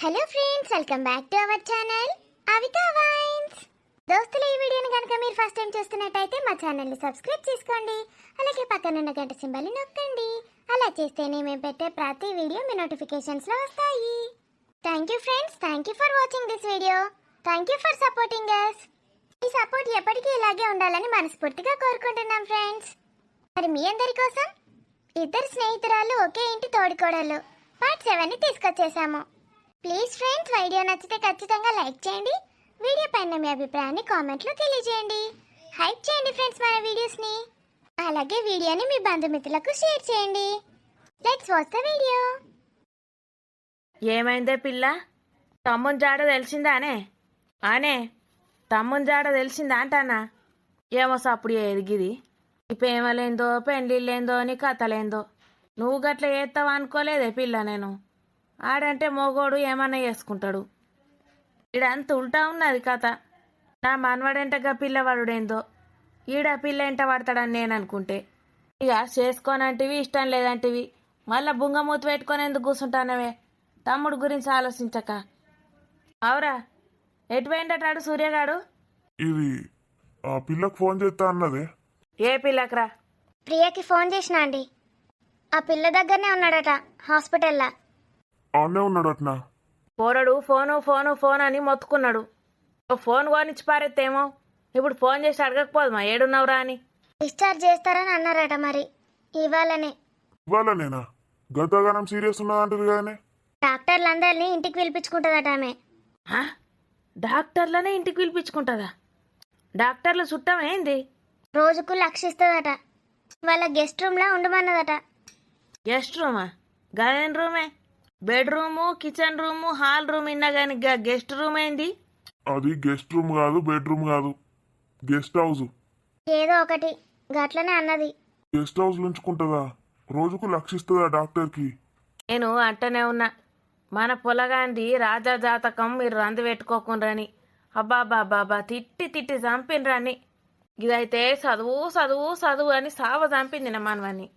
Hello friends, welcome back to our channel Avika wines. దోస్తులు, ఈ వీడియోని కనుక మీరు ఫస్ట్ టైం చూస్తున్నట్టయితే మా ఛానల్ని సబ్స్క్రైబ్ చేసుకోండి. అలాగే పక్కన ఉన్న గంట సింబల్ని నొక్కండి. అలా చేస్తేనే మేము పెట్టే ప్రతి వీడియో మీ నోటిఫికేషన్స్లో వస్తాయి. Thank you friends, thank you for watching this video. Thank you for supporting us. ఈ సపోర్ట్ ఎప్పటికీ ఇలాగే ఉండాలని మనస్ఫూర్తిగా కోరుకుంటున్నాం ఫ్రెండ్స్. మరి మీ అందరి కోసం ఇద్దరు స్నేహితురాలు ఒకే ఇంటి తోడికోడలు పార్ట్ 7ని తీసుకొచ్చేసాము. ప్లీజ్ ఫ్రెండ్స్, వీడియో నచ్చితే ఖచ్చితంగా లైక్ చేయండి. వీడియో పైన మీ అభిప్రాయాన్ని కామెంట్లో తెలియజేయండి. హైప్ చేయండి ఫ్రెండ్స్ మన వీడియోస్ని. అలాగే వీడియోని మీ బంధుమిత్రులకు షేర్ చేయండి. Let's watch the video. ఏమైందే పిల్ల? తమ్ముని జాడ తెలిసిందానే? తమ్ముని జాడ తెలిసిందా అంటానా? ఏమో సప్పుడు ఎదిగిది. ఈ ప్రేమలేందో పెండ్లిళ్ళేందో అని కథలేందో. నువ్వు గట్ల చేస్తావా అనుకోలేదే పిల్ల నేను. ఆడంటే మోగోడు ఏమన్నా చేసుకుంటాడు. ఈడంత ఉల్టా ఉన్నది కథ. నా మనవాడంటగా పిల్లవాడుడేందో, ఈడ పిల్ల ఎంట పడతాడని నేను అనుకుంటే ఇక చేసుకోనంటివి, ఇష్టం లేదంటివి. మళ్ళా బుంగమూతి పెట్టుకొని ఎందుకు కూర్చుంటానవే? తమ్ముడు గురించి ఆలోచించక. అవురా, ఎటుపోయిండటాడు సూర్యగాడు? ఇది ఆ పిల్లకు ఫోన్ చేస్తా అన్నదే. ఏ పిల్లకరా? ప్రియకి ఫోన్ చేసినా అండి. ఆ పిల్ల దగ్గరనే ఉన్నాడట హాస్పిటల్లా. ఆన్నే ఉన్నాడటనా? పోరడు ఫోను ఫోను ఫోన్ అని మొత్తుకున్నాడు. ఓ ఫోన్ కొనిచ్చి పారెత్తేమో. ఇప్పుడు ఫోన్ చేసి అడగకపోదుమా ఏడున్నావురా అని. డిశ్చార్జ్ చేస్తారని అన్నారట. మరి ఇవాళనేనా? గతగానం సీరియస్ ఉన్నదంటారు కానీ. డాక్టర్లందరినీ ఇంటికి పిలిపించుకుంటుందట ఆమె. డాక్టర్లనే ఇంటికి పిలిపించుకుంటుందా? డాక్టర్లు చుట్టమేంది? రోజుకు లక్షిస్తుందట. వాళ్ళ గెస్ట్ రూమ్లో ఉండమన్నదట. గెస్ట్ రూమా? గదేం రూమే? Bedroom, kitchen room, hall room ఇన్నా కానీ గెస్ట్ రూమ్ ఏంది? అది గెస్ట్ రూమ్ కాదు, బెడ్రూమ్ కాదు, గెస్ట్ హౌస్. ఏదో ఒకటి గట్లనే అన్నది. గెస్ట్ హౌస్ ఉంచుకుంటుందా? రోజుకు లక్షిస్తుందా డాక్టర్కి? నేను అంటనే ఉన్నా, మన పొలగాంది రాజా జాతకం మీరు రంది పెట్టుకోకుండ్రని. అబ్బాబాబాబా తిట్టి తిట్టి చంపినరని. ఇదైతే చదువు చదువు చదువు అని సావ చంపింది నా మనవన్ని.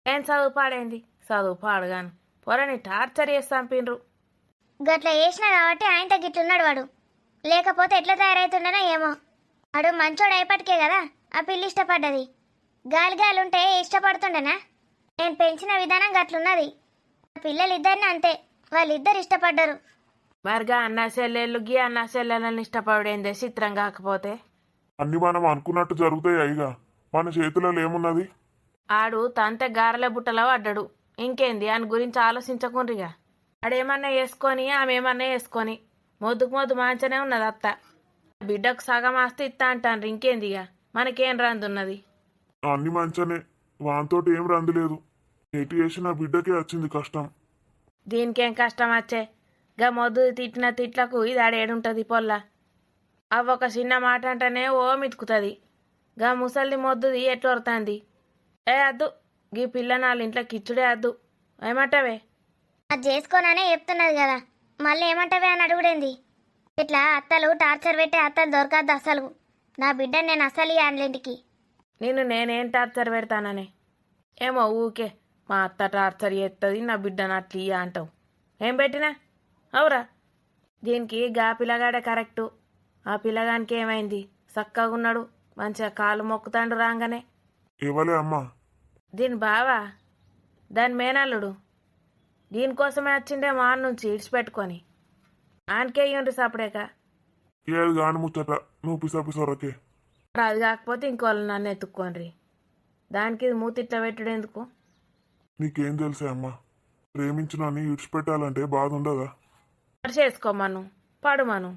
ఏం చదువు పాడైంది? చదువు పాడుగాను పొరని టార్చర్ చేసి చంపినరు. గట్ల వేసినా కాబట్టి ఆయన తగ్గిట్లున్నాడు వాడు. లేకపోతే ఎట్లా తయారవుతుండనో ఏమో. వాడు మంచోడు అయిపటికే కదా ఆ పిల్లి ఇష్టపడ్డది. గాలి గాలి ఉంటే ఇష్టపడుతుండేనా? నేను పెంచిన విధానం గట్లున్నది. ఆ పిల్లలిద్దరిని అంతే, వాళ్ళిద్దరు ఇష్టపడ్డరు. మరిగా అన్న చెల్లెళ్ళు గీ అన్న చెల్లెళ్ళని ఇష్టపడేందే చిత్రం కాకపోతే. అన్ని మనం అనుకున్నట్టు జరుగుతాయి అయిగా. మన చేతులలో ఏమున్నది? ఆడు తంతే గారెల బుట్టలో పడ్డాడు. ఇంకేంది అని గురించి ఆలోచించకుండ్రిగా. ఆడేమన్నా వేసుకొని ఆమె ఏమన్నా వేసుకొని మొద్దుకు మొద్దు మాంచనే ఉన్నది అత్త. బిడ్డకు సగం ఆస్తి ఇస్తా అంటాను. ఇంకేంది ఇక మనకేం రందున్నది? అన్ని మంచనే, వానితోటి ఏం రందులేదు. ఎటు చేసిన బిడ్డకే వచ్చింది కష్టం. దీనికేం కష్టం వచ్చే? గా మొద్దు తిట్టిన తిట్లకు ఇది ఆడేడుంటుంది పొల్ల. అవ్వొక చిన్న మాట అంటేనే ఓ మితుకుతుంది. గా ముసలిది మొద్దుది ఎట్లొరుతుంది. ఏ అద్దు, గీ పిల్ల నాళ్ళ ఇంట్లో కిచ్చుడే అద్దు. ఏమంటావే? అది చేసుకోననే చెప్తున్నది కదా, మళ్ళీ ఏమంటావే అని అడుగుడేంది? ఇట్లా అత్తలు టార్చర్ పెట్టే అత్తలు దొరకద్దు అసలు. నా బిడ్డని నేను అసలు ఇయ్యాలింటికి. నేనేం టార్చర్ పెడతాననే? ఏమో ఊకే మా అత్త టార్చర్ చేస్తుంది, నా బిడ్డను అట్లా ఇయ్య అంటావు. ఏం పెట్టినా? అవురా, దీనికి గా పిల్లగాడే కరెక్టు. ఆ పిల్లగానికి ఏమైంది? చక్కగా ఉన్నాడు, మంచిగా కాలు మొక్కుతాండు రాగానే. ఇవ్వలే అమ్మా. దీని బావా, దాని మేనల్లుడు. దీనికోసమే వచ్చిండే మా నుంచి ఇడిచిపెట్టుకొని. ఆనకే ఇయ్యండి సపడేక. ఏది గాని ముచ్చట, నువ్వు పిసపిసొరకే. అది కాకపోతే ఇంకోళ్ళు నన్ను ఎత్తుక్కోండి. దానికి ఇది మూతిట్లా పెట్టుడెందుకు? నీకేం తెలుసా అమ్మా? ప్రేమించినని ఇడిచిపెట్టాలంటే బాధ ఉండదా? మరి చేసుకోమను, పడుమను.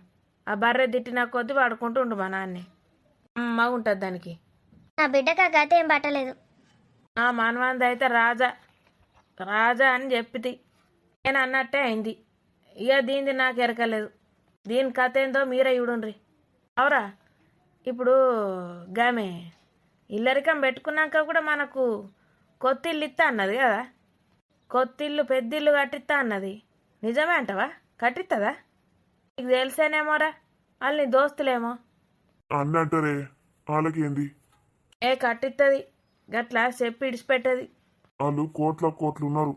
ఆ బర్రె తిట్టిన కొద్ది పడుకుంటూ ఉండు మా నాన్నే. అమ్మ ఉంటుంది దానికి. నా బిడ్డకు ఆ గత ఏం పట్టలేదు. ఆ మనవంది అయితే రాజా రాజా అని చెప్పితి. నేను అన్నట్టే అయింది. ఇక దీనిది నాకు ఎరకలేదు. దీని కథ ఏందో మీరే చూడుండ్రి. అవురా, ఇప్పుడు గామె ఇల్లరికం పెట్టుకున్నాక కూడా మనకు కొత్తిల్లు ఇస్తా అన్నది కదా. కొత్తిల్లు పెద్దిల్లు కట్టిస్తా అన్నది. నిజమే అంటవా? కట్టిస్తుందా? నీకు తెలిసేనేమోరా, వాళ్ళు నీ దోస్తులేమో. అన్నంటారే, వాళ్ళకి ఏంది? కట్టిస్తుంది. గట్లా చెప్పి ఇడిచిపెట్టది. వాళ్ళు కోట్ల కోట్లు ఉన్నారు,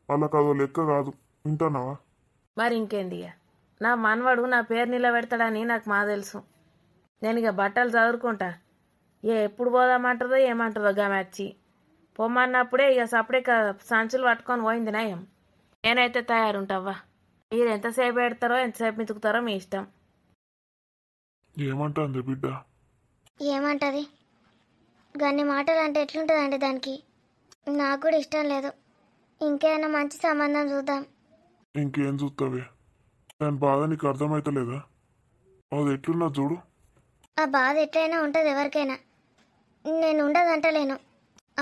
వాళ్ళకి అదో లెక్క కాదు. వింటున్నావా? మరి ఇంకేంది ఇక నా మనవడు నా పేరు నిలబెడతాడని నాకు మా తెలుసు. నేను ఇక బట్టలు చదువుకుంటా. ఎప్పుడు పోదామంటుందో ఏమంటుందో గమచ్చి పొమ్మన్నప్పుడే ఇక సపడే సంచులు పట్టుకొని పోయింది నయం. నేనైతే తయారుంటవ్వా. మీరు ఎంతసేపు పెడతారో ఎంతసేపు మితుకుతారో మీ ఇష్టం. ఏమంటుంది బిడ్డ? ఏమంటది? గన్ని మాటలు అంటే ఎట్లుంటుందండి దానికి? నాకు కూడా ఇష్టం లేదు. ఇంకేమైనా మంచి సంబంధం చూద్దాం. ఇంకేం చూస్తావే? దాని బాధ నీకు అర్థమైతలేదా? అది ఎట్లున్నా చూడు. ఆ బాధ ఎట్లయినా ఉంటుంది ఎవరికైనా. నేను ఉండదంటలేను.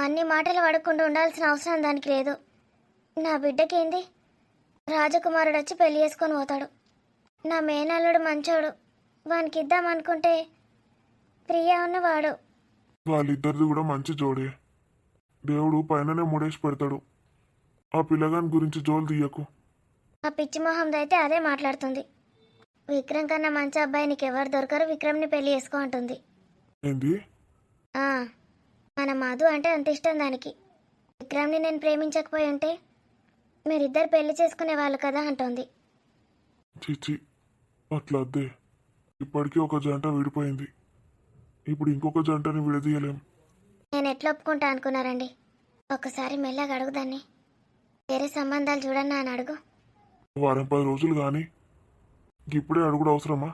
అన్ని మాటలు పడకుండా ఉండాల్సిన అవసరం దానికి లేదు. నా బిడ్డకేంది? రాజకుమారుడు వచ్చి పెళ్లి చేసుకొని పోతాడు. నా మేనల్లుడు మంచోడు. వానికి ఇద్దామనుకుంటే ప్రియా ఉన్నవాడు. వాళ్ళిద్దరిది కూడా మంచి జోడే. దేవుడు పైననే ముడేసి పెడతాడు. ఆ పిల్లగాని గురించి జోలు తీయకు. ఆ పిచ్చి మొహంది అయితే అదే మాట్లాడుతుంది. విక్రమ్ కన్నా మంచి అబ్బాయి నీకెవరు దొరకరు, విక్రమ్ని పెళ్లి చేసుకో అంటుంది. ఏంది? ఆ, మన మధు అంటే అంత ఇష్టం దానికి. విక్రమ్ని నేను ప్రేమించకపోయి ఉంటే మీరిద్దరు పెళ్లి చేసుకునే వాళ్ళు కదా అంటోంది. చిచ్చి, అట్లా అద్దే. ఇప్పటికీ ఒక జంట విడిపోయింది. ఇప్పుడు ఇంకొక జంటని విడదీయలేం. నేను ఎట్లా ఒప్పుకుంటా అనుకున్నారండి? ఒక్కసారి మెల్లగా అడుగుదాన్ని. వేరే సంబంధాలు చూడన్నా అని అడుగు. వారం 10 రోజులు కానీ ఇప్పుడే అడుగుడు అవసరమా?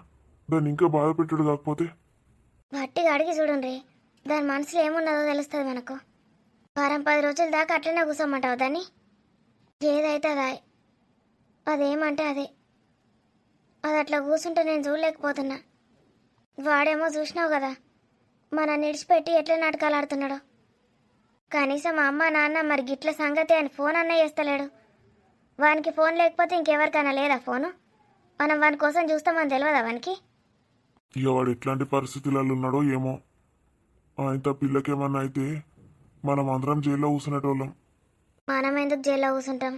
దాన్ని ఇంకా బాధ పెట్టుడు కాకపోతే. గట్టిగా అడిగి చూడండి. దాని మనసులో ఏమున్నదో తెలుస్తుంది మనకు. వారం 10 రోజుల దాకా అట్లనే కూర్చోమంటావు దాన్ని? ఏదైతే అదేమంటే అదే. అది అట్లా కూర్చుంటే నేను చూడలేకపోతున్నా. వాడేమో చూసినావు కదా మన నిడిచిపెట్టి ఎట్లా నాటకాలు ఆడుతున్నాడు. కనీసం అమ్మ నాన్న మరి గిట్ల సంగతి అని ఫోన్ అన్నా చేస్తలేడు. వానికి ఫోన్ లేకపోతే ఇంకెవరికైనా లేదా ఫోను? మనం వాని కోసం చూస్తామని తెలియదా వానికి? ఇక వాడు ఎట్లాంటి పరిస్థితులలో ఉన్నాడో ఏమో. ఆయనతో పిల్లకేమన్నా అయితే మనం అందరం జైల్లో కూర్చునేటోళ్ళం. మనం ఎందుకు జైల్లో కూర్చుంటాం?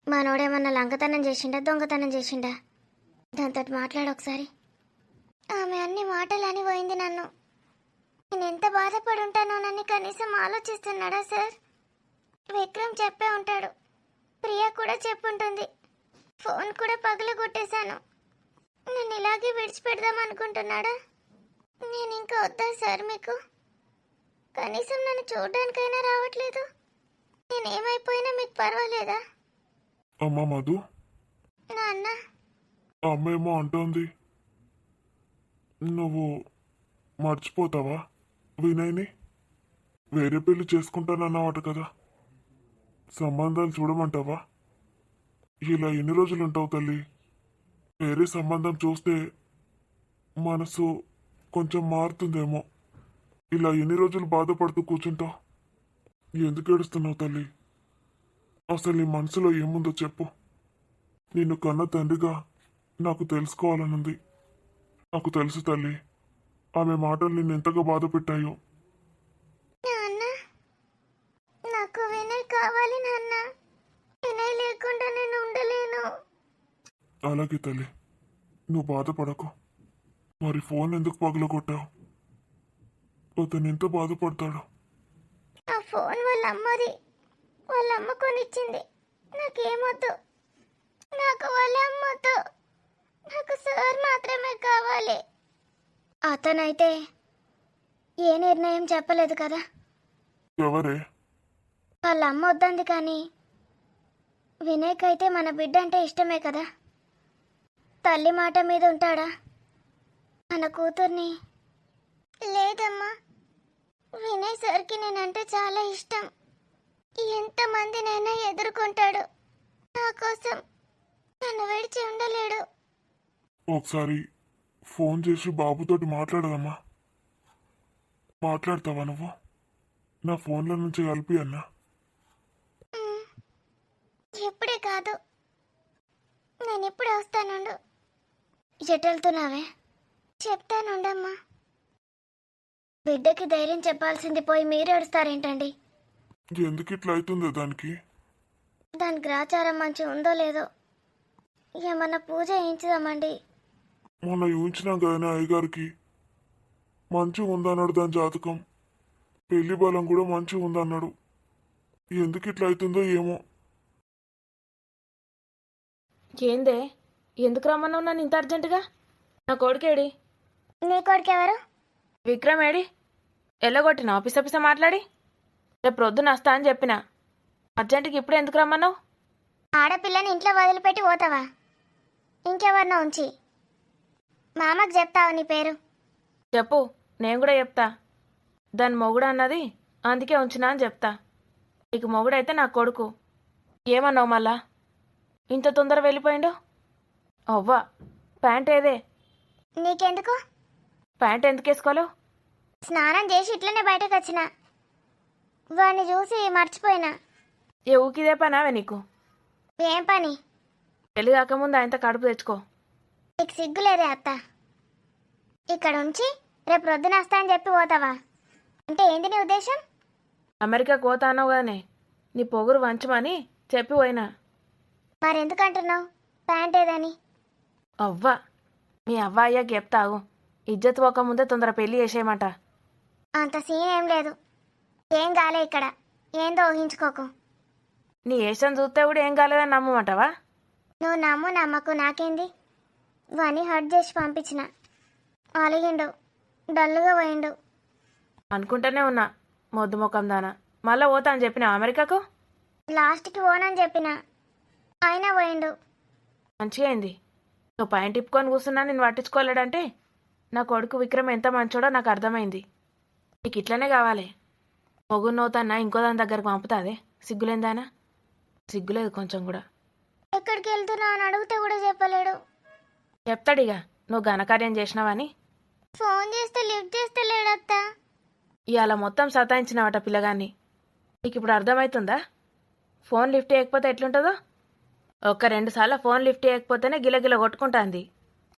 మనోడేమన్నా లంకతనం చేసిండా, దొంగతనం చేసిండా? దాంతో మాట్లాడు ఒకసారి. ఆమె అన్ని మాటలని పోయింది నన్ను. నేను ఎంత బాధపడి ఉంటానోనని కనీసం ఆలోచిస్తున్నాడా సార్? విక్రమ్ చెప్పే ఉంటాడు, ప్రియా కూడా చెప్పుంటుంది. ఫోన్ కూడా పగల కొట్టేశాను. నన్ను ఇలాగే విడిచిపెడదాం అనుకుంటున్నాడా? నేను ఇంకా వద్దా సార్ మీకు? కనీసం నన్ను చూడడానికైనా రావట్లేదు. నేనేమైపోయినా మీకు పర్వాలేదా? అమ్మ మధు, నాన్న, ఆ అమ్మ ఏమో అంటోంది. నువ్వు మర్చిపోతావా వినయ్ని? వేరే పెళ్లి చేసుకుంటానన్నావట కదా. సంబంధాలు చూడమంటావా? ఇలా ఎన్ని రోజులు ఉంటావు తల్లి? వేరే సంబంధం చూస్తే మనసు కొంచెం మారుతుందేమో. ఇలా ఎన్ని రోజులు బాధపడుతూ కూర్చుంటావు? ఎందుకు ఏడుస్తున్నావు తల్లి? అసలు నీ మనసులో ఏముందో చెప్పు. నిన్ను కన్న తండ్రిగా నాకు తెలుసుకోవాలనుంది. నాకు తెలుసు తల్లి, ఆమె మాటలు నిన్ను ఎంతగా బాధ పెట్టాయో. నాన్న, నాకు వినయ్ కావాలి నాన్న. వినయ్ లేకుండా నేను ఉండలేను. అలాగే తల్లి, నువ్వు బాధపడకు. మరి ఫోన్ ఎందుకు పగలగొట్టావు? అతను ఎంత బాధపడతాడు. ఆ ఫోన్ వాళ్ళ అమ్మది. వాళ్ళ అమ్మ కొనిచ్చింది. నాకేమొద్దు. నాకు వాళ్ళ అమ్మొద్దు. నాకు సార్ మాత్రమే కావాలి. అతనైతే ఏ నిర్ణయం చెప్పలేదు కదా. ఎవరే? వాళ్ళ అమ్మ వద్దంది కానీ వినయ్కి అయితే మన బిడ్డ అంటే ఇష్టమే కదా. తల్లి మాట మీద ఉంటాడా మన కూతుర్ని? లేదమ్మా, వినయ్ సార్కి నేనంటే చాలా ఇష్టం. ఎంతమందినైనా ఎదుర్కొంటాడు. నా కోసం నన్ను విడిచి ఉండలేడు. ఒకసారి ఫోన్ చేసి బాబుతోటి మాట్లాడదమ్మా. మాట్లాడతావా నువ్వు? నా ఫోన్ల నుంచి కలిపి అన్నా. ఇప్పుడే కాదు, నేను ఇప్పుడే వస్తానుండు. ఎటు వెళ్తున్నావే? చెప్తానుండమ్మా. బిడ్డకి ధైర్యం చెప్పాల్సింది పోయి మీరు ఏడుస్తారేంటండి? ఎందుకు ఇట్లా అవుతుందో దానికి? దాని గ్రాచారం మంచి ఉందో లేదో ఏమన్నా పూజ చేయించుదామండి. మొన్న ఊహించినాం కదనే అయ్యగారికి. మంచిగా ఉందన్నాడు దాని జాతకం. పెళ్లి బలం కూడా మంచిగా ఉందన్నాడు. ఎందుకు ఇట్లా అవుతుందో ఏమో. ఏందే ఎందుకు రమ్మన్నావు నన్ను ఇంత అర్జెంటుగా? నా కొడుకేడి? నీ కొడుకు ఎవరు? విక్రమ్ ఏడి? ఎల్లగొట్టినా పిసపిస మాట్లాడి? రేపు ప్రొద్దున వస్తా అని చెప్పిన. అర్జెంటుకి ఇప్పుడు ఎందుకు రమ్మన్నావు? ఆడపిల్లని ఇంట్లో వదిలిపెట్టి పోతావా? ఇంకెవరినో ఉంచి మా అమ్మకు చెప్తావు నీ పేరు? చెప్పు, నేను కూడా చెప్తా. దాని మొగుడు అన్నది, అందుకే ఉంచినా అని చెప్తా. నీకు మొగుడైతే నా కొడుకు. ఏమన్నావు మళ్ళా? ఇంత తొందర వెళ్ళిపోయిండు? అవ్వా, ప్యాంట్ ఏదే? నీకెందుకు? ప్యాంట్ ఎందుకు వేసుకోలేవు? స్నానం చేసి ఇట్లనే బయటకు వచ్చిన, వాడిని చూసి మర్చిపోయినా. ఏ ఊకిదే పనావే నీకు? ఏం పని? పెళ్లి కాకముందు ఆయనతో కడుపు తెచ్చుకో. నీకు సిగ్గులేదే అత్త? ఇక్కడ ఉంచి రేపు ప్రొద్దున వస్తా అని చెప్పి పోతావా? అంటే ఏంది నీ ఉద్దేశం? అమెరికాకు పోతా అన్నావు కదనే, నీ పొగురు వంచమని చెప్పి పోయినా. మరెందుకంటున్నావు ప్యాంట్ ఏదని? అవ్వా, మీ అవ్వ అయ్యాక చెప్తావు. ఇజ్జత్ పోకముందే తొందర పెళ్లి చేసేయమాట. అంత సీన్ ఏం లేదు. ఏం కాలే ఇక్కడ, ఏందో ఊహించుకోకు. నీ ఏషం చూస్తే కూడా ఏం కాలేదని నమ్మమంటావా? నువ్వు నమ్ము నమ్మకు నాకేంది. వాణ్ణి హర్ట్ చేసి పంపించిన, అలిగిండు, డల్లుగా పోయిండు. అనుకుంటూనే ఉన్నా, మొద్దు ముఖం దానా. మళ్ళీ పోతా అని చెప్పినా అమెరికాకు? లాస్ట్కి పోనని చెప్పిన, అయినా పోయిండు. మంచిగా అయింది. నువ్వు పైన టిప్పుకొని కూర్చున్నా నేను పట్టించుకోలేడంటే నా కొడుకు విక్రమ్ ఎంత మంచోడో నాకు అర్థమైంది. నీకు ఇట్లనే కావాలి. మొగుడు నవ్వుతానా ఇంకో దాని దగ్గరకు పంపుతాదే? సిగ్గులేందానా? సిగ్గులేదు కొంచెం కూడా. ఎక్కడికి వెళ్తున్నావు అని అడిగితే కూడా చెప్పలేడు. చెప్తాడిగా నువ్వు ఘనకార్యం చేసినావని. ఫోన్ చేస్తే లిఫ్ట్ చేస్తే లేడత్తా. ఇవాళ మొత్తం సతాయించినావట పిల్లగాన్ని. నీకు ఇప్పుడు అర్థమవుతుందా? ఫోన్ లిఫ్ట్ చేయకపోతే ఎట్లుంటుందో? ఒక్క 2 సార్లు ఫోన్ లిఫ్ట్ చేయకపోతేనే గిలగిల కొట్టుకుంటాంది.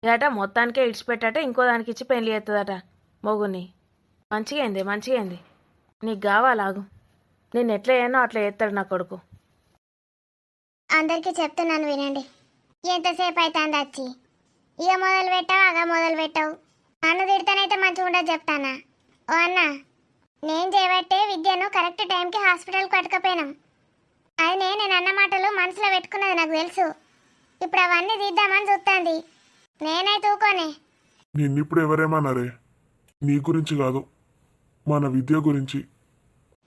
ఏట మొత్తానికే ఇడిచిపెట్టాట ఇంకో దానికి ఇచ్చి పెళ్లి చేస్తుందట మొగుని. మంచిగా అయింది. నీకు కావాలాగు. నేను ఎట్లా అయ్యానో అట్లా చేస్తాడు నా కొడుకు. అందరికీ చెప్తున్నాను వినండి. ఎంతసేపు అవుతుంది వచ్చి? ఇక మొదలు పెట్టావు, అగా మొదలు పెట్టావు. నన్ను తిడతానైతే మంచిగా ఉండదు చెప్తానా? ఓ అన్న, నేను చేయబట్టే విద్యను కరెక్ట్ టైంకి హాస్పిటల్కి పట్టుకపోయినాం. అది నేను అన్న మాటలు మనసులో పెట్టుకున్నది నాకు తెలుసు. ఇప్పుడు అవన్నీ తీద్దామని చూస్తుంది. నేనైతే ఊకోనే. నిన్నిప్పుడు ఎవరేమన్నారే? నీ గురించి కాదు, మన విద్య గురించి.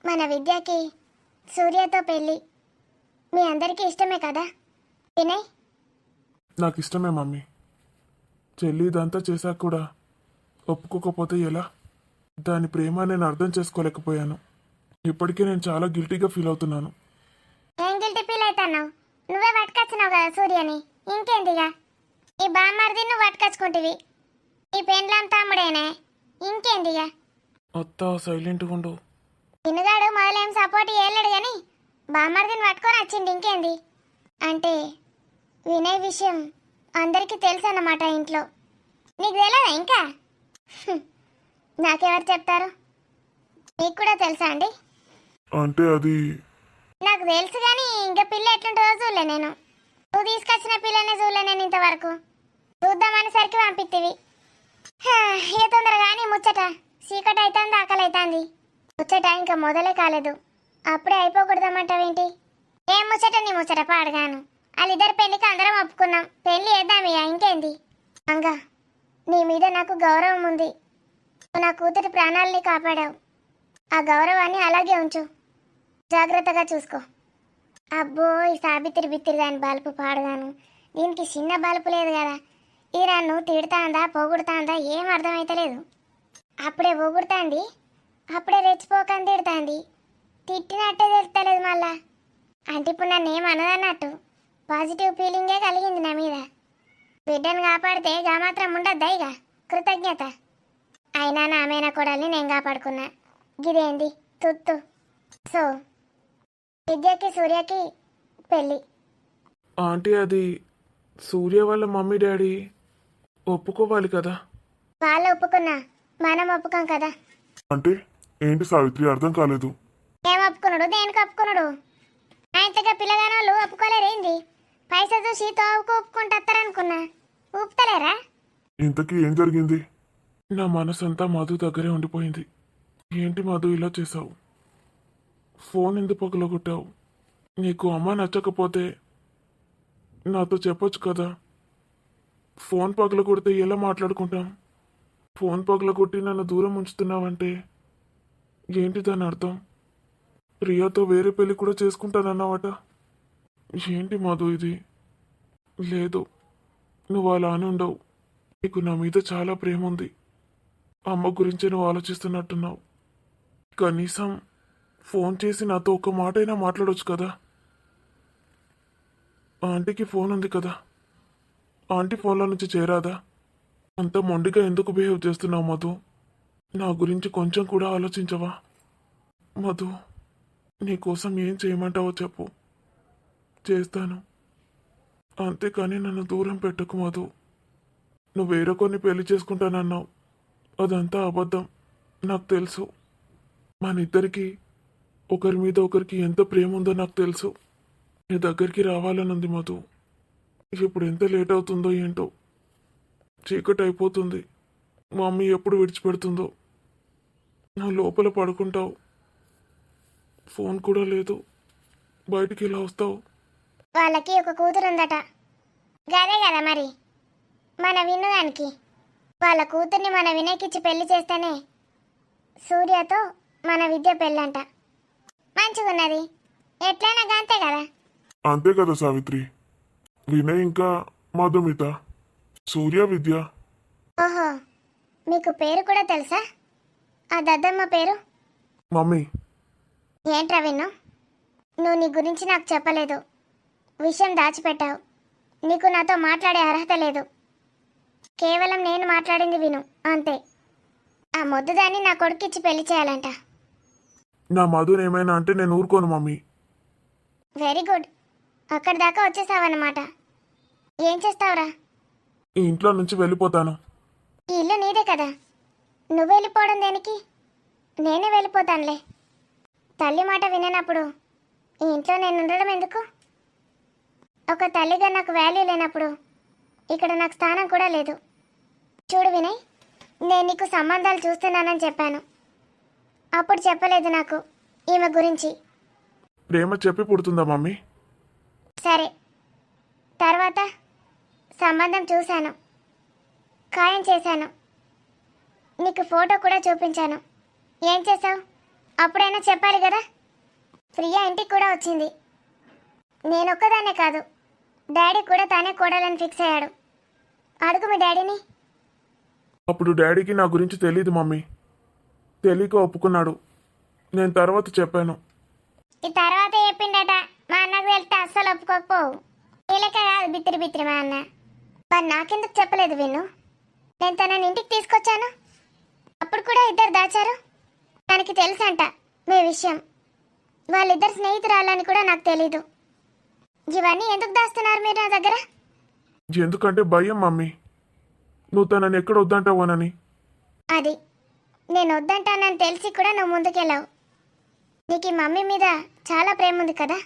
మన విద్యకి సూర్యతో పెళ్ళి మీ అందరికీ ఇష్టమే కదా వినయ్? నాకు ఇష్టమే మమ్మీ. చెల్లి ఇదంతా చేశాక కూడా ఒప్పుకోకపోతే ఎలా? దాని ప్రేమ నేను అర్థం చేసుకోలేకపోయాను. ఇప్పటికే నేను చాలా గిల్టీగా ఫీల్ అవుతున్నాను. ఏం గిల్టీ ఫీల్ అవుతున్నావు? నువ్వే పట్టుకొచ్చినావు కదా సూర్యని, ఇంకేందిగా? ఈ బామ్మర్ది నువ్వు పట్టుకొచ్చుకుంటివి, ఈ పెండ్లాం తమ్ముడేనే, ఇంకేందిగా? అత్త సైలెంట్గా ఉండు. ఇనుగాడు మొదలేం సపోర్ట్ చేయలేడు కానీ బామ్మర్దిని పట్టుకొని వచ్చింది, ఇంకేంది? అంటే వినయ్ విషయం అందరికీ తెలుసు అన్నమాట ఇంట్లో. నీకు తెలియదా ఇంకా? నాకెవరు చెప్తారు? నీకు కూడా తెలుసా అండి? అంటే అది నాకు తెలుసు కానీ ఇంకా పిల్ల ఎట్లుంటుందో చూడలే నేను. నువ్వు తీసుకొచ్చిన పిల్లనే చూడలే నేను ఇంతవరకు. చూద్దామని సరికి పంపిత్తివి. ఏ తొందరగాని ముచ్చట, చీకటి అవుతుంది, ఆకలి అవుతుంది. ముచ్చట ఇంకా మొదలే కాలేదు, అప్పుడే అయిపోకూడదామంటావేంటి? ఏం ముచ్చట నీ ముచ్చట పాడగాను. వాళ్ళిద్దరు పెళ్లికి అందరం ఒప్పుకున్నాం, పెళ్లి చేద్దామియా, ఇంకేంది? అంగా నీ మీద నాకు గౌరవం ఉంది. నువ్వు నా కూతురి ప్రాణాలని కాపాడావు. ఆ గౌరవాన్ని అలాగే ఉంచు, జాగ్రత్తగా చూసుకో. అబ్బో, ఈ సాబిత్రి బిత్తిరి దాని బలుపు పాడగాను. దీనికి చిన్న బలుపు లేదు కదా. ఇది నన్ను తిడతాందా పొగుడుతాందా ఏం అర్థమైతలేదు. అప్పుడే పొగుడుతాంది, అప్పుడే రెచ్చిపోకని తిడుతాంది. తిట్టినట్టే తెలుస్తలేదు మళ్ళా. అంటే ఇప్పుడు నన్ను ఏం అనదన్నట్టు పాజిటివ్ ఫీలింగే కలిగింది నా మీద. బిడ్డను కాపాడితే గా మాత్రం ఉండద్దా ఇక కృతజ్ఞత? అయినా నా ఆమెన కొడాలని నేను కాపాడుకున్నా, గిదేంది తుత్తు. సో విద్యకి సూర్యకి పెళ్ళి. ఆంటీ అది సూర్య వాళ్ళ మమ్మీ డాడీ ఒప్పుకోవాలి కదా. వాళ్ళు ఒప్పుకున్నా మనం ఒప్పుకోం కదా. అంటే ఏంటి సావిత్రి, అర్థం కాలేదు. ఏం ఒప్పుకున్నాడు? దేనికి ఒప్పుకున్నాడు? ఇంతగా పిల్లగానోళ్ళు ఒప్పుకోలేరేంది? పైసా చూసి తోవుకు ఒప్పుకుంటారనుకున్నా, ఊపుతలేరా? ఇంతకీ ఏం జరిగింది? నా మనసంతా మధు దగ్గరే ఉండిపోయింది. ఏంటి మధు ఇలా చేసావు? ఫోన్ ఎందుకు పగలగొట్టావు? నీకు అమ్మ నచ్చకపోతే నాతో చెప్పొచ్చు కదా. ఫోన్ పగల కొడితే ఎలా మాట్లాడుకుంటాం? ఫోన్ పగల కొట్టి నన్ను దూరం ఉంచుతున్నావంటే ఏంటి దాని అర్థం? ప్రియాతో వేరే పెళ్లి కూడా చేసుకుంటానన్నావట. ఏంటి మధు ఇది? లేదు, నువ్వు అలా అని ఉండవు. నీకు నా మీద చాలా ప్రేమ ఉంది. అమ్మ గురించి నువ్వు ఆలోచిస్తున్నట్టున్నావు. కనీసం ఫోన్ చేసి నాతో ఒక్క మాట అయినా మాట్లాడవచ్చు కదా. ఆంటీకి ఫోన్ ఉంది కదా, ఆంటీ ఫోన్లో నుంచి చేరాదా? అంత మొండిగా ఎందుకు బిహేవ్ చేస్తున్నావు మధు? నా గురించి కొంచెం కూడా ఆలోచించవా? మధు, నీకోసం ఏం చేయమంటావో చెప్పు, చేస్తాను. అంతేకాని నన్ను దూరం పెట్టకు మధు. నువ్వు వేరొకరిని పెళ్లి చేసుకుంటానన్నావు, అదంతా అబద్ధం. నాకు తెలుసు. మన ఇద్దరికి ఒకరి మీద ఒకరికి ఎంత ప్రేమ ఉందో నాకు తెలుసు. నీ దగ్గరికి రావాలనుంది మధు. ఇప్పుడు ఎంత లేట్ అవుతుందో ఏంటో. చీకటి అయిపోతుంది. మా మమ్మీ ఎప్పుడు విడిచిపెడుతుందో. నువ్వు లోపల పడుకుంటావు. ఫోన్ కూడా లేదు. బయటికి ఎలా వస్తావు? వాళ్ళకి ఒక కూతురు ఉందట. గదే కదా మరి మన వినుగానికి. వాళ్ళ కూతుర్ని మన వినయ్కిచ్చి పెళ్లి చేస్తేనే సూర్యతో మన విద్య పెళ్ళంట. మంచిగున్నది. ఎట్లయినా గంతే కదా. అంతే కదా సావిత్రి. వినయ్ ఇంకా మధుమిత, సూర్య, విద్య. ఓహో, మీకు పేరు కూడా తెలుసా? ఆ దద్దమ్మ పేరు? మమ్మీ, ఏంట్రా విన్ను, నువ్వు నీ గురించి నాకు చెప్పలేదు. విషయం దాచిపెట్టావు. నీకు నాతో మాట్లాడే అర్హత లేదు. కేవలం నేను మాట్లాడింది విను అంతే. ఆ మొద్దుదాన్ని నా కొడుకిచ్చి పెళ్లి చేయాలంట. నా మధుని ఏమైనా అంటే నేను ఊరుకోను మమ్మీ. Very good. అక్కడి దాకా వచ్చేసావన్నమాట. ఏం చేస్తావురా? ఈ ఇంట్లో నుంచి వెళ్ళిపోతాను. ఈ ఇల్లు నీదే కదా, నువ్వు వెళ్ళిపోవడం దేనికి? నేనే వెళ్ళిపోతానులే. తల్లి మాట విననప్పుడు ఈ ఇంట్లో నేను ఉండడం ఎందుకు? ఒక తల్లిగా నాకు వాల్యూ లేనప్పుడు ఇక్కడ నాకు స్థానం కూడా లేదు. చూడు వినయ్, నేను నీకు సంబంధాలు చూస్తున్నానని చెప్పాను. అప్పుడు చెప్పలేదు నాకు ఈమె గురించి. ప్రేమ చెప్పి పుడుతుందా మమ్మీ? సరే, తర్వాత సంబంధం చూశాను, ఖాయం చేశాను, నీకు ఫోటో కూడా చూపించాను. ఏం చేసావు? అప్పుడైనా చెప్పాలి కదా. ప్రియా ఇంటికి కూడా వచ్చింది. నేనొక్కదాన్నే కాదు, డాడీ కూడా తానే కోడాలని ఫిక్స్ అయ్యాడు. అడుగు మీ డాడీని. అప్పుడు డాడీకి నా గురించి తెలీదు మమ్మీ. తెలియక ఒప్పుకున్నాడు. నేను తర్వాత చెప్పాను. ఈ తర్వాత చెప్పిండట. మా అన్నకు వెళ్తే అస్సలు ఒప్పుకోకపోవు. వీళ్ళక కాదు బిత్తిరి బిత్తిరి మా అన్న. మరి నాకెందుకు చెప్పలేదు విన్ను? నేను తనని ఇంటికి తీసుకొచ్చాను. అప్పుడు కూడా ఇద్దరు దాచారు. తనకి తెలుసంట మీ విషయం. వాళ్ళిద్దరు స్నేహితురాలని కూడా నాకు తెలీదు. ఇవన్నీ ఎందుకు దాస్తున్నారు మీరు నా దగ్గర? ఎందుకంటే భయం మమ్మీ. నువ్వు తనని ఎక్కడ వద్దంటావోనని. అది నేను వద్దంటానని తెలిసి కూడా నువ్వు ముందుకెళ్ళావు. నీకు ఈ మమ్మీ మీద చాలా ప్రేమ ఉంది కదా.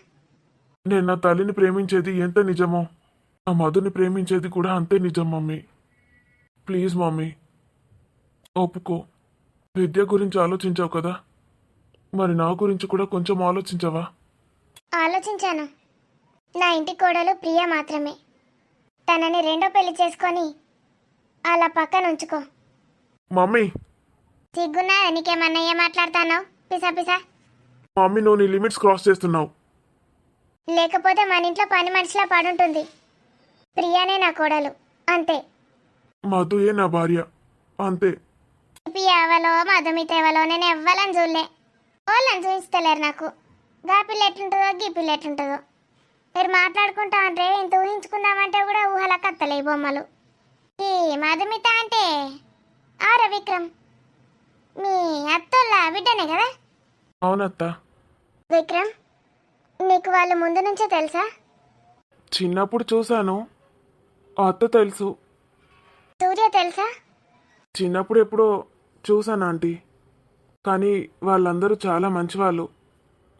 నేను నా తల్లిని ప్రేమించేది ఎంత నిజమో నా మధుని ప్రేమించేది కూడా అంతే నిజం మమ్మీ. ప్లీజ్ మమ్మీ, ఒప్పుకో. విద్య గురించి ఆలోచించావు కదా, మరి నా గురించి కూడా కొంచెం ఆలోచించవా? ఆలోచించాను. నా ఇంటి కోడలు ప్రియ మాత్రమే. తనని రెండో పెళ్లి చేసుకొని అలా పక్కన ఉంచుకో. మమ్మీ, సిగ్గున్నా నీకేమన్నా ఏం మాట్లాడతానో పిసా పిసా. మమ్మీ, నువ్వు నీ లిమిట్స్ క్రాస్ చేస్తున్నావు. లేకపోతే మన ఇంట్లో పని మనిషిలా పడుంటుంది. ప్రియానే నా కోడలు అంతే. మధుయే నా భార్య అంతే. ఎవలో మధుమితేవలో నేను ఎవ్వలని చూడలే. వాళ్ళని చూపిస్తలేరు నాకు. గా పిల్ల ఎట్లుంటుందో గీ పిల్ల ఎట్లుంటుందో. మీరు మాట్లాడుకుంటా అంటే ఇంత ఊహించుకుందామంటే కూడా ఊహలకు అత్తలే ఈ బొమ్మలు. ఈ మధుమిత అంటే ఆరా విక్రమ్, మీ అత్తోళ్ళ బిడ్డనే కదా? అవునత్త. విక్రమ్, నీకు వాళ్ళు ముందు నుంచే తెలుసా? చిన్నప్పుడు చూశాను. ఆ అత్త తెలుసు. సూర్య తెలుసా? చిన్నప్పుడు ఎప్పుడో చూశాను ఆంటీ. కానీ వాళ్ళందరూ చాలా మంచివాళ్ళు,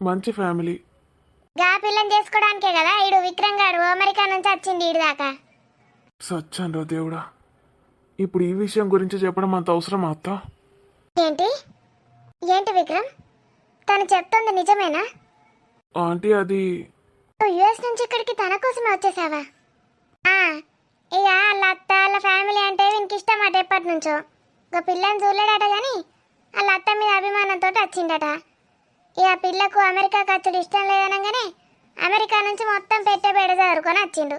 మంచి ఫ్యామిలీ. గా పిల్లని చేసుకోవడానికే కదా ఈడు విక్రమ్ గారు అమెరికా నుంచి వచ్చింది ఈడు దాకా. సచ్చాను రా దేవుడా. ఇప్పుడు ఈ విషయం గురించి చెప్పడం అంత అవసరమా అత్త? ఏంటి ఏంటి విక్రమ్, తను చెప్తోంది నిజమేనా? ఆంటీ, అది నువ్వు యుఎస్ నుంచి ఇక్కడికి తన కోసమే వచ్చేసావా? ఇక వాళ్ళ అత్త వాళ్ళ ఫ్యామిలీ అంటే వీనికి ఇష్టం అట ఎప్పటి నుంచో. ఒక పిల్లని చూడలేడట కానీ వాళ్ళ అత్త మీద అభిమానంతో వచ్చిండట. ఇక పిల్లకు అమెరికా ఖర్చుడు ఇష్టం లేదనగానే అమెరికా నుంచి మొత్తం పెట్టబెడ చదువుకొని వచ్చిండు.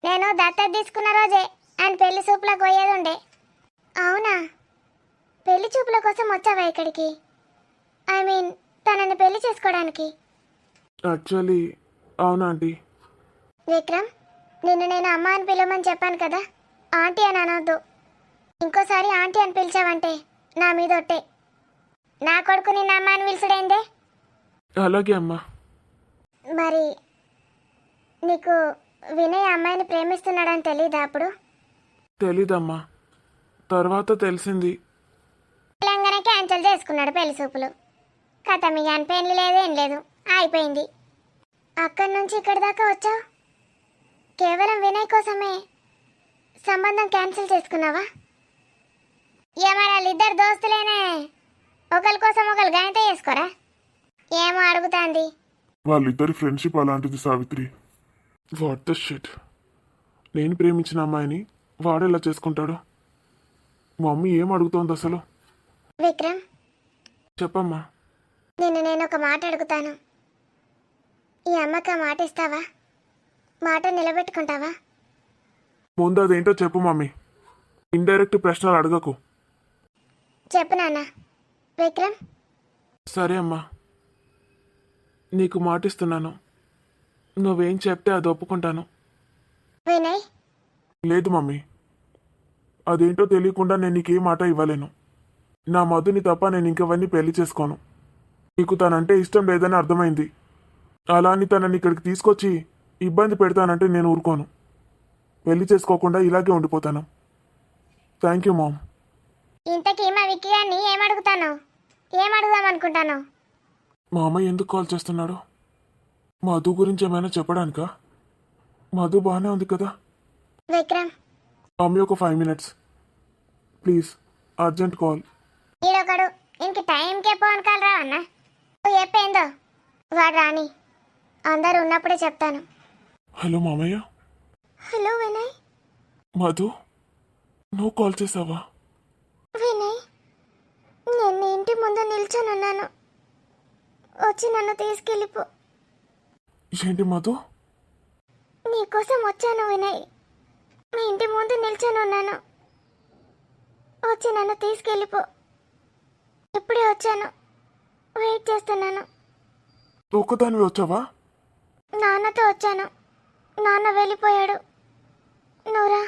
నేను దత్తత తీసుకున్న రోజే ఆయన పెళ్లి చూపులకు పోయేది ఉండే. అవునా, పెళ్లి చూపుల కోసం వచ్చావా ఇక్కడికి? ఐ మీన్ తనని పెళ్లి చేసుకోవడానికి? యాక్చువల్లీ అవునా ఆంటీ. విక్రమ్, నిన్ను నేను అమ్మ అని పిలవమని చెప్పాను కదా, ఆంటీ అని అనొద్దు. ఇంకోసారి ఆంటీ అని పిలిచావంటే నా మీద ఒట్టే. నా కొడుకు నిన్న అమ్మ అని పిలిచడైందే. అలాగే అమ్మా. మరి నీకు వినయ్ అమ్మాయిని ప్రేమిస్తున్నాడని తెలీదా అప్పుడు? తెలీదమ్మా, తర్వాత తెలిసింది. తెలంగాణ క్యాన్సిల్ చేసుకున్నాడు పెళ్లి చూపులు. కథ మీ అని పెళ్లి లేదు ఏం లేదు, అయిపోయింది. అక్కడి నుంచి ఇక్కడి దాకా వచ్చావు కేవలం వినయ్ కోసమే సంబంధం క్యాన్సిల్ చేసుకున్నావా? ఏమరా వాళ్ళిద్దరు దోస్తులేనే, ఒకరి కోసం ఒకరు గాయంతో చేసుకోరా? ఏమో అడుగుతాంది. వాళ్ళిద్దరి ఫ్రెండ్షిప్ అలాంటిది సావిత్రి. What the shit. నేను ప్రేమించిన అమ్మాయిని వాడేలా చేసుకుంటాడు? మమ్మీ ఏం అడుగుతోంది అసలు? విక్రమ్, చెప్పమ్మా. నిన్ను నేను ఒక మాట అడుగుతాను. ఈ అమ్మకి ఆ మాట ఇస్తావా? మాట నిలబెట్టుకుంటావా? ముందు అదేంటో చెప్పు మమ్మీ. ఇండైరెక్ట్ ప్రశ్నలు అడగకు. చెప్పు నాన్న. విక్రమ్, సరే అమ్మా, నీకు మాటిస్తున్నాను. నువ్వేం చెప్తే అది ఒప్పుకుంటాను. వినయ్, లేదు మమ్మీ, అదేంటో తెలియకుండా నేను నీకే మాట ఇవ్వలేను. నా మధుని తప్ప నేను ఇంకెవరిని పెళ్లి చేసుకోను. నీకు తనంటే ఇష్టం లేదని అర్థమైంది. అలా అని తనని ఇక్కడికి తీసుకొచ్చి ఇబ్బంది పెడతానంటే నేను ఊరుకోను. పెళ్లి చేసుకోకుండా ఇలాగే ఉండిపోతాను. Thank you ma'am. ఇంతకీ మా విక్కీ గారిని ఏమడుగుతాను? ఏమడుగుదాం అనుకుంటాను? మా అమ్మాయి ఎందుకు కాల్ చేస్తున్నాడు? మధు గురించి ఏమైనా చెప్పడానికా? మధు బాగానే ఉంది కదా? విక్రమ్, మమ్మీ ఒక 5 minutes ప్లీజ్, అర్జెంట్ కాల్. ఈడొకడు ఇంక టైంకే ఫోన్ కాల్ రావన్నా? నువ్వు చెప్పేందో వాడు రాని, అందరూ ఉన్నప్పుడే చెప్తాను. హలో మామయ్య. హలో వినయ్. మధు, నువ్వు కాల్ చేసావా? వినయ్, నేను నీ ఇంటి ముందు నిల్చొని ఉన్నాను, వచ్చి నన్ను తీసుకెళ్ళిపో. ఏంటి మధు? నీకోసం వచ్చాను వినయ్. మీ ఇంటి ముందు నిల్చొని ఉన్నాను, వచ్చి నన్ను తీసుకెళ్ళిపో. ఇప్పుడే వచ్చాను, వెయిట్ చేస్తున్నాను. ఒక్కదానివి వచ్చావా? నాన్నతో వచ్చాను, నాన్న వెళ్ళిపోయాడు. నువ్వురా.